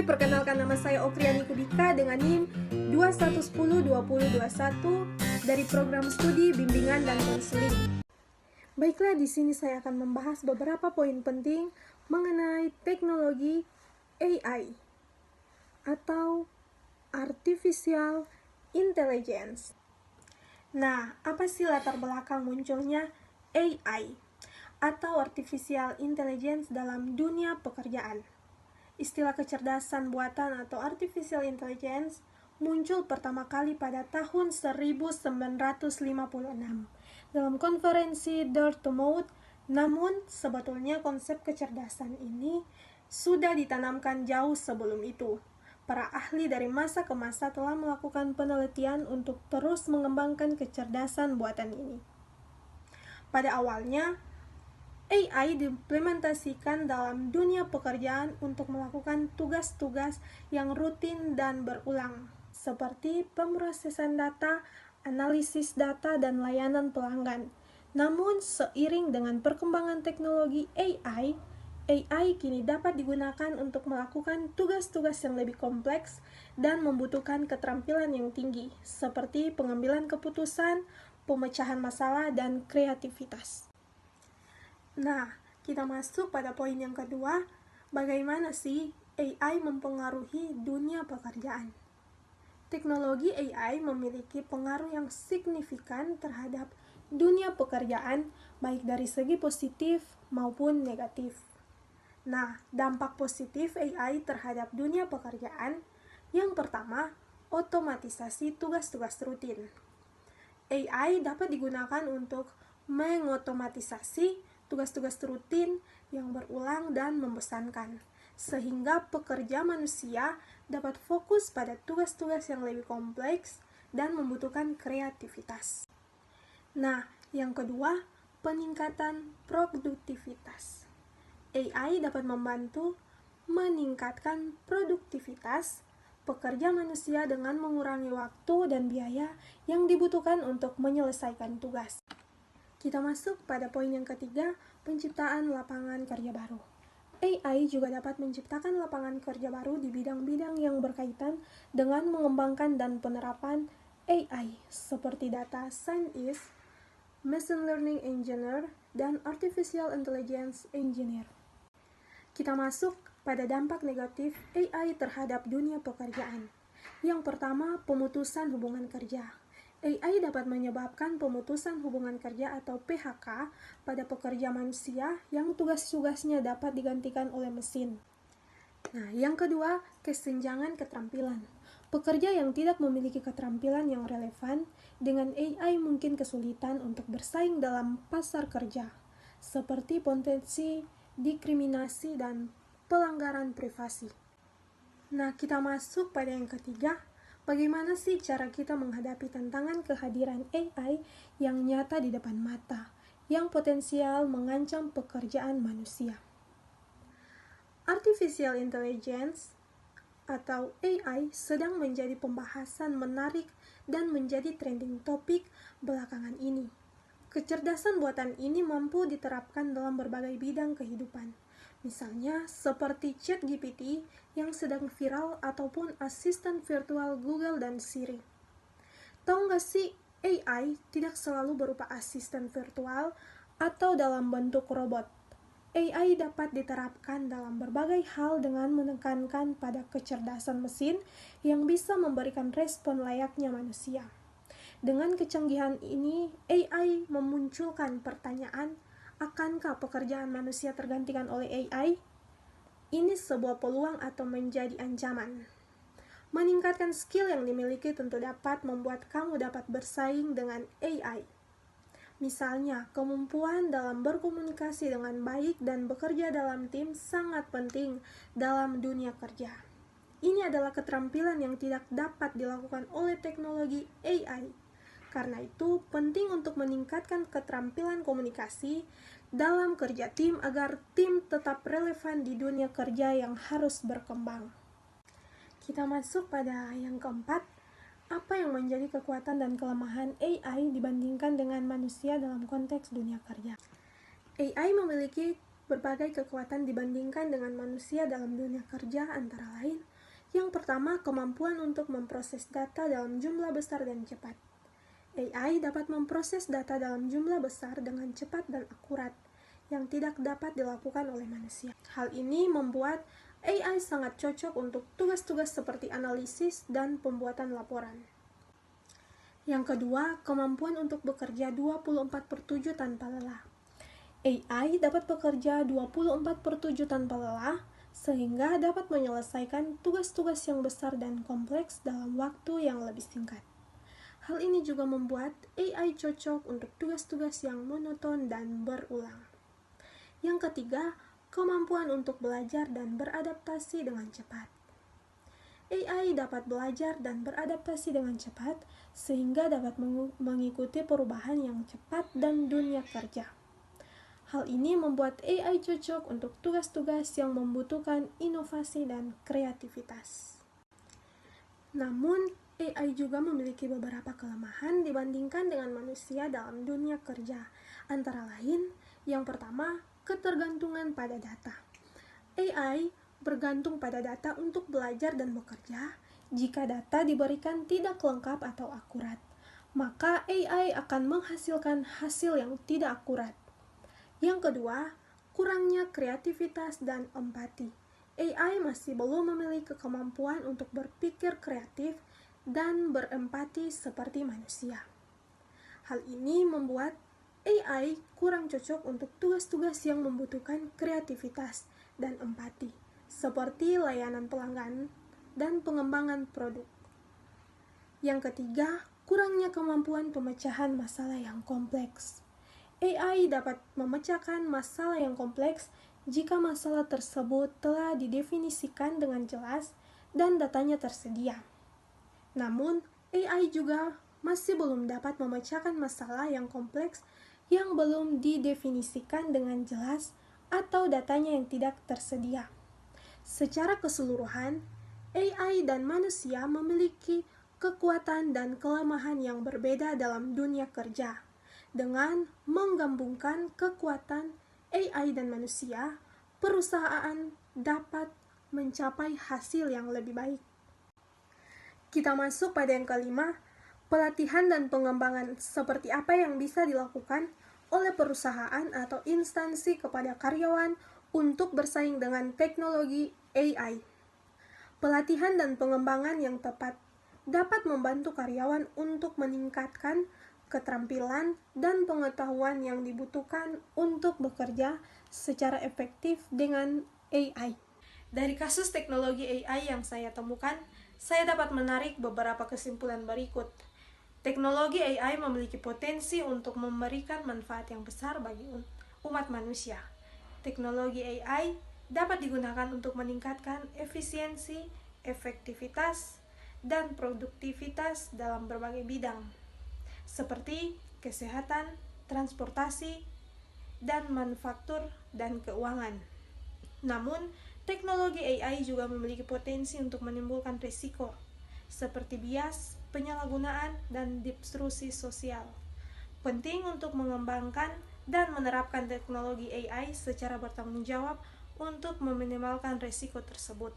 Hai, perkenalkan nama saya Okriani Kudika dengan NIM 21102021 dari program studi bimbingan dan konseling. Baiklah, di sini saya akan membahas beberapa poin penting mengenai teknologi AI atau Artificial Intelligence. Nah, apa sih latar belakang munculnya AI atau Artificial Intelligence dalam dunia pekerjaan? Istilah kecerdasan buatan atau Artificial Intelligence muncul pertama kali pada tahun 1956 dalam konferensi Dartmouth. Namun, sebetulnya konsep kecerdasan ini sudah ditanamkan jauh sebelum itu. Para ahli dari masa ke masa telah melakukan penelitian untuk terus mengembangkan kecerdasan buatan ini. Pada awalnya, AI diimplementasikan dalam dunia pekerjaan untuk melakukan tugas-tugas yang rutin dan berulang, seperti pemrosesan data, analisis data, dan layanan pelanggan. Namun, seiring dengan perkembangan teknologi AI kini dapat digunakan untuk melakukan tugas-tugas yang lebih kompleks dan membutuhkan keterampilan yang tinggi, seperti pengambilan keputusan, pemecahan masalah, dan kreativitas. Nah, kita masuk pada poin yang kedua, bagaimana sih AI mempengaruhi dunia pekerjaan? Teknologi AI memiliki pengaruh yang signifikan terhadap dunia pekerjaan, baik dari segi positif maupun negatif. Nah, dampak positif AI terhadap dunia pekerjaan, yang pertama, otomatisasi tugas-tugas rutin. AI dapat digunakan untuk mengotomatisasi tugas-tugas rutin yang berulang dan membosankan, sehingga pekerja manusia dapat fokus pada tugas-tugas yang lebih kompleks dan membutuhkan kreativitas. Nah, yang kedua, peningkatan produktivitas. AI dapat membantu meningkatkan produktivitas pekerja manusia dengan mengurangi waktu dan biaya yang dibutuhkan untuk menyelesaikan tugas. Kita masuk pada poin yang ketiga, penciptaan lapangan kerja baru. AI juga dapat menciptakan lapangan kerja baru di bidang-bidang yang berkaitan dengan mengembangkan dan penerapan AI, seperti data scientist, machine learning engineer, dan artificial intelligence engineer. Kita masuk pada dampak negatif AI terhadap dunia pekerjaan. Yang pertama, pemutusan hubungan kerja. AI dapat menyebabkan pemutusan hubungan kerja atau PHK pada pekerja manusia yang tugas-tugasnya dapat digantikan oleh mesin. Nah, yang kedua, kesenjangan keterampilan. Pekerja yang tidak memiliki keterampilan yang relevan dengan AI mungkin kesulitan untuk bersaing dalam pasar kerja, seperti potensi diskriminasi dan pelanggaran privasi. Nah, kita masuk pada yang ketiga, bagaimana sih cara kita menghadapi tantangan kehadiran AI yang nyata di depan mata, yang potensial mengancam pekerjaan manusia? Artificial Intelligence atau AI sedang menjadi pembahasan menarik dan menjadi trending topik belakangan ini. Kecerdasan buatan ini mampu diterapkan dalam berbagai bidang kehidupan, misalnya seperti ChatGPT yang sedang viral ataupun asisten virtual Google dan Siri. Tahu nggak sih, AI tidak selalu berupa asisten virtual atau dalam bentuk robot. AI dapat diterapkan dalam berbagai hal dengan menekankan pada kecerdasan mesin yang bisa memberikan respon layaknya manusia. Dengan kecanggihan ini, AI memunculkan pertanyaan, akankah pekerjaan manusia tergantikan oleh AI? Ini sebuah peluang atau menjadi ancaman. Meningkatkan skill yang dimiliki tentu dapat membuat kamu dapat bersaing dengan AI. Misalnya, kemampuan dalam berkomunikasi dengan baik dan bekerja dalam tim sangat penting dalam dunia kerja. Ini adalah keterampilan yang tidak dapat dilakukan oleh teknologi AI. Karena itu, penting untuk meningkatkan keterampilan komunikasi dalam kerja tim agar tim tetap relevan di dunia kerja yang harus berkembang. Kita masuk pada yang keempat, apa yang menjadi kekuatan dan kelemahan AI dibandingkan dengan manusia dalam konteks dunia kerja? AI memiliki berbagai kekuatan dibandingkan dengan manusia dalam dunia kerja, antara lain: yang pertama, kemampuan untuk memproses data dalam jumlah besar dan cepat. AI dapat memproses data dalam jumlah besar dengan cepat dan akurat, yang tidak dapat dilakukan oleh manusia. Hal ini membuat AI sangat cocok untuk tugas-tugas seperti analisis dan pembuatan laporan. Yang kedua, kemampuan untuk bekerja 24/7 tanpa lelah. AI dapat bekerja 24/7 tanpa lelah, sehingga dapat menyelesaikan tugas-tugas yang besar dan kompleks dalam waktu yang lebih singkat. Hal ini juga membuat AI cocok untuk tugas-tugas yang monoton dan berulang. Yang ketiga, kemampuan untuk belajar dan beradaptasi dengan cepat. AI dapat belajar dan beradaptasi dengan cepat, sehingga dapat mengikuti perubahan yang cepat dan dunia kerja. Hal ini membuat AI cocok untuk tugas-tugas yang membutuhkan inovasi dan kreativitas. Namun, AI juga memiliki beberapa kelemahan dibandingkan dengan manusia dalam dunia kerja. Antara lain, yang pertama, ketergantungan pada data. AI bergantung pada data untuk belajar dan bekerja. Jika data diberikan tidak lengkap atau akurat, maka AI akan menghasilkan hasil yang tidak akurat. Yang kedua, kurangnya kreativitas dan empati. AI masih belum memiliki kemampuan untuk berpikir kreatif dan berempati seperti manusia. Hal ini membuat AI kurang cocok untuk tugas-tugas yang membutuhkan kreativitas dan empati, seperti layanan pelanggan dan pengembangan produk. Yang ketiga, kurangnya kemampuan pemecahan masalah yang kompleks. AI dapat memecahkan masalah yang kompleks jika masalah tersebut telah didefinisikan dengan jelas dan datanya tersedia. Namun, AI juga masih belum dapat memecahkan masalah yang kompleks yang belum didefinisikan dengan jelas atau datanya yang tidak tersedia. Secara keseluruhan, AI dan manusia memiliki kekuatan dan kelemahan yang berbeda dalam dunia kerja. Dengan menggabungkan kekuatan AI dan manusia, perusahaan dapat mencapai hasil yang lebih baik. Kita masuk pada yang kelima, pelatihan dan pengembangan. Seperti apa yang bisa dilakukan oleh perusahaan atau instansi kepada karyawan untuk bersaing dengan teknologi AI. Pelatihan dan pengembangan yang tepat dapat membantu karyawan untuk meningkatkan keterampilan dan pengetahuan yang dibutuhkan untuk bekerja secara efektif dengan AI. Dari kasus teknologi AI yang saya temukan, saya dapat menarik beberapa kesimpulan berikut. Teknologi AI memiliki potensi untuk memberikan manfaat yang besar bagi umat manusia. Teknologi AI dapat digunakan untuk meningkatkan efisiensi, efektivitas, dan produktivitas dalam berbagai bidang, seperti kesehatan, transportasi, dan manufaktur dan keuangan. Namun, teknologi AI juga memiliki potensi untuk menimbulkan risiko, seperti bias, penyalahgunaan, dan distorsi sosial. Penting untuk mengembangkan dan menerapkan teknologi AI secara bertanggung jawab untuk meminimalkan risiko tersebut.